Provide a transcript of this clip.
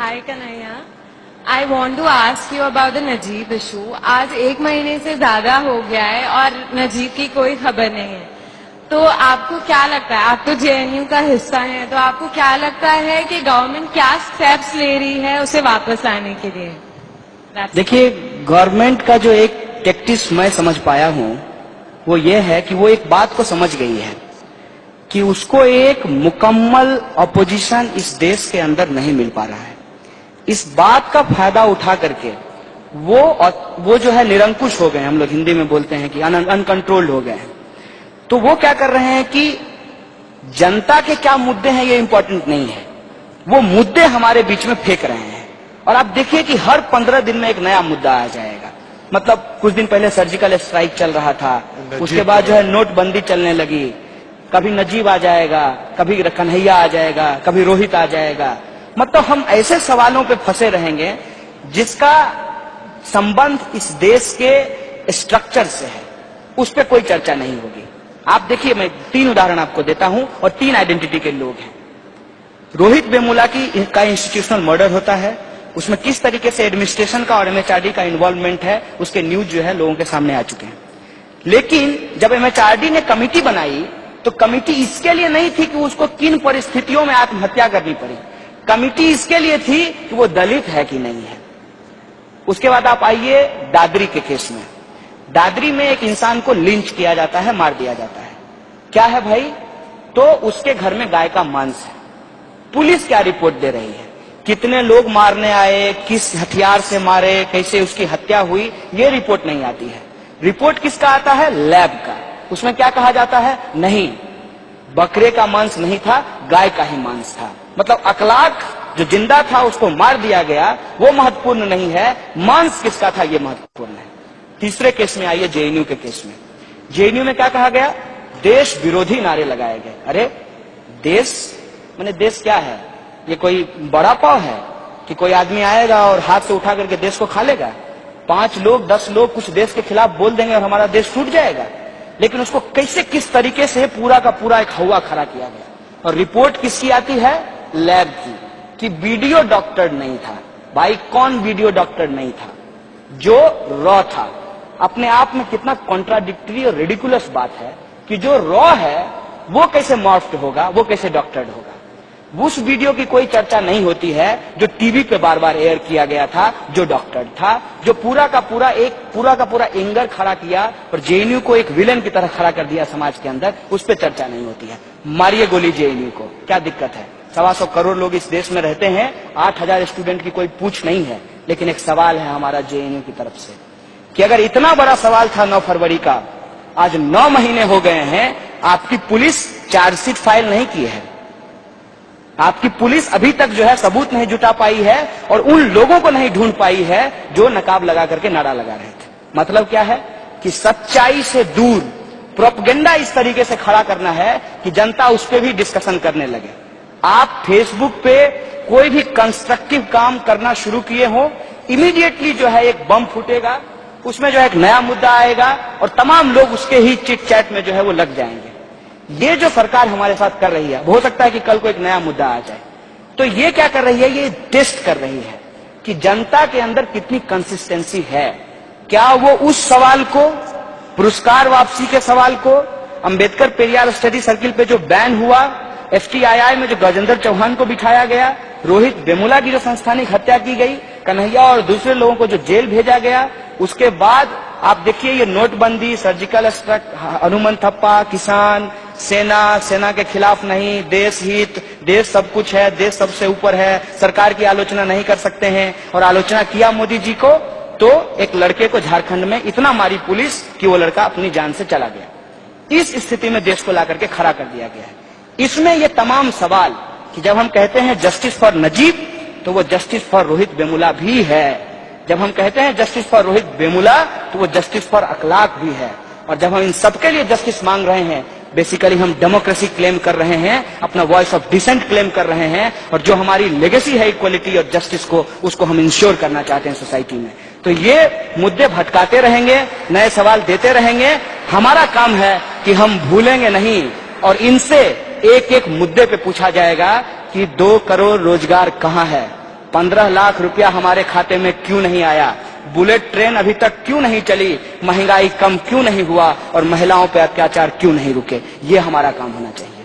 Hi Kanhaiya, I want to ask you about the Najeeb issue. आज 1 महीने से ज्यादा हो गया है और नजीब की कोई खबर नहीं है। तो आपको क्या लगता है, आप तो जेएनयू का हिस्सा हैं, तो आपको क्या लगता है कि गवर्नमेंट क्या स्टेप्स ले रही है उसे वापस लाने के लिए? देखिए, गवर्नमेंट का जो एक टैक्टिस मैं समझ पाया हूं वो ये है कि वो एक बात को समझ गई है कि उसको एक मुकम्मल अपोजिशन इस देश के अंदर नहीं मिल पा रहा है। इस बात का फायदा उठा करके वो जो है निरंकुश हो गए, हम लोग हिंदी में बोलते हैं कि अनकंट्रोल्ड हो गए हैं। तो वो क्या कर रहे हैं कि जनता के क्या मुद्दे हैं ये इंपॉर्टेंट नहीं है, वो मुद्दे हमारे बीच में फेंक रहे हैं। और आप देखिए कि हर 15 दिन में एक नया मुद्दा आ जाएगा। मतलब कुछ दिन पहले सर्जिकल स्ट्राइक चल रहा था, उसके बाद जो है नोटबंदी चलने लगी, कभी नजीब आ जाएगा, कभी कन्हैया आ जाएगा, कभी रोहित आ जाएगा। मतलब हम ऐसे सवालों पे फंसे रहेंगे जिसका संबंध इस देश के स्ट्रक्चर से है, उस पर कोई चर्चा नहीं होगी। आप देखिए, मैं 3 उदाहरण आपको देता हूं और 3 आइडेंटिटी के लोग हैं। रोहित वेमुला का इंस्टीट्यूशनल मर्डर होता है, उसमें किस तरीके से एडमिनिस्ट्रेशन का और एमएचआरडी का इन्वॉल्वमेंट है उसके न्यूज जो है लोगों के सामने आ चुके हैं। लेकिन जब एमएचआरडी ने कमिटी बनाई तो कमिटी इसके लिए नहीं थी कि उसको किन परिस्थितियों में आत्महत्या करनी पड़ी, कमिटी इसके लिए थी कि वो दलित है कि नहीं है। उसके बाद आप आइए दादरी के केस में। दादरी में एक इंसान को लिंच किया जाता है, मार दिया जाता है। क्या है भाई? तो उसके घर में गाय का मांस है। पुलिस क्या रिपोर्ट दे रही है, कितने लोग मारने आए, किस हथियार से मारे, कैसे उसकी हत्या हुई, ये रिपोर्ट नहीं आती है। रिपोर्ट किसका आता है? लैब का। उसमें क्या कहा जाता है? नहीं, बकरे का मांस नहीं था, गाय का ही मांस था। मतलब अखलाक जो जिंदा था उसको मार दिया गया, वो महत्वपूर्ण नहीं है, मांस किसका था ये महत्वपूर्ण है। तीसरे केस में आइए, जेएनयू के केस में। जेएनयू में क्या कहा गया? देश विरोधी नारे लगाए गए। अरे देश माने देश क्या है? ये कोई बड़ा पाव है कि कोई आदमी आएगा और हाथ से उठा करके देश को खा लेगा? 5 लोग 10 लोग कुछ देश के खिलाफ बोल देंगे और हमारा देश टूट जाएगा। लेकिन उसको कैसे किस तरीके से पूरा का पूरा एक हवा खड़ा किया गया। और रिपोर्ट किसकी आती है? लैब की, कि वीडियो डॉक्टर नहीं था। भाई कौन वीडियो डॉक्टर नहीं था? जो रॉ था। अपने आप में कितना कॉन्ट्राडिक्टरी और रेडिकुलस बात है कि जो रॉ है वो कैसे मॉर्फ्ड होगा, वो कैसे डॉक्टर्ड होगा। उस वीडियो की कोई चर्चा नहीं होती है जो टीवी पे बार बार एयर किया गया था, जो डॉक्टर था, जो पूरा का पूरा एंगर खड़ा किया और जेएनयू को एक विलेन की तरह खड़ा कर दिया समाज के अंदर, उस पर चर्चा नहीं होती है। मारिए गोली जेएनयू को, क्या दिक्कत है? 125 करोड़ लोग इस देश में रहते हैं, 8000 स्टूडेंट की कोई पूछ नहीं है। लेकिन एक सवाल है हमारा जेएनयू की तरफ से कि अगर इतना बड़ा सवाल था 9 फरवरी का, आज 9 महीने हो गए हैं, आपकी पुलिस चार्जशीट फाइल नहीं की है, आपकी पुलिस अभी तक जो है सबूत नहीं जुटा पाई है और उन लोगों को नहीं ढूंढ पाई है जो नकाब लगा करके नारा लगा रहे थे। मतलब क्या है कि सच्चाई से दूर प्रोपगेंडा इस तरीके से खड़ा करना है कि जनता उस पर भी डिस्कशन करने लगे। आप फेसबुक पे कोई भी कंस्ट्रक्टिव काम करना शुरू किए हो, इमीडिएटली जो है एक बम फूटेगा, उसमें जो है एक नया मुद्दा आएगा और तमाम लोग उसके ही चिट चैट में जो है वो लग जाएंगे। ये जो सरकार हमारे साथ कर रही है, हो सकता है कि कल को एक नया मुद्दा आ जाए, तो ये क्या कर रही है? ये टेस्ट कर रही है कि जनता के अंदर कितनी कंसिस्टेंसी है। क्या वो उस सवाल को, पुरस्कार वापसी के सवाल को, अंबेडकर पेरियार स्टडी सर्किल पे जो बैन हुआ, एफटीआईआई में जो गजेंद्र चौहान को बिठाया गया, रोहित वेमुला की जो संस्थानिक हत्या की गई, कन्हैया और दूसरे लोगों को जो जेल भेजा गया, उसके बाद आप देखिए ये नोटबंदी, सर्जिकल स्ट्राइक, हनुमान थप्पा, किसान, सेना के खिलाफ नहीं, देश हित, देश सब कुछ है, देश सबसे ऊपर है, सरकार की आलोचना नहीं कर सकते हैं। और आलोचना किया मोदी जी को तो एक लड़के को झारखंड में इतना मारी पुलिस कि वो लड़का अपनी जान से चला गया। इस स्थिति में देश को ला करके खड़ा कर दिया गया है। इसमें ये तमाम सवाल कि जब हम कहते हैं जस्टिस फॉर नजीब, तो वो जस्टिस फॉर रोहित वेमुला भी है। जब हम कहते हैं जस्टिस फॉर रोहित वेमुला, तो वो जस्टिस फॉर अखलाक भी है। और जब हम इन सबके लिए जस्टिस मांग रहे हैं, बेसिकली हम डेमोक्रेसी क्लेम कर रहे हैं, अपना वॉइस ऑफ डिसेंट क्लेम कर रहे हैं, और जो हमारी लेगेसी है इक्वलिटी और जस्टिस को, उसको हम इंश्योर करना चाहते हैं सोसाइटी में। तो ये मुद्दे भटकाते रहेंगे, नए सवाल देते रहेंगे। हमारा काम है कि हम भूलेंगे नहीं और इनसे एक एक मुद्दे पे पूछा जाएगा कि 2 करोड़ रोजगार कहां है, 15 लाख रुपया हमारे खाते में क्यों नहीं आया, बुलेट ट्रेन अभी तक क्यों नहीं चली, महंगाई कम क्यों नहीं हुआ और महिलाओं पर अत्याचार क्यों नहीं रुके। ये हमारा काम होना चाहिए।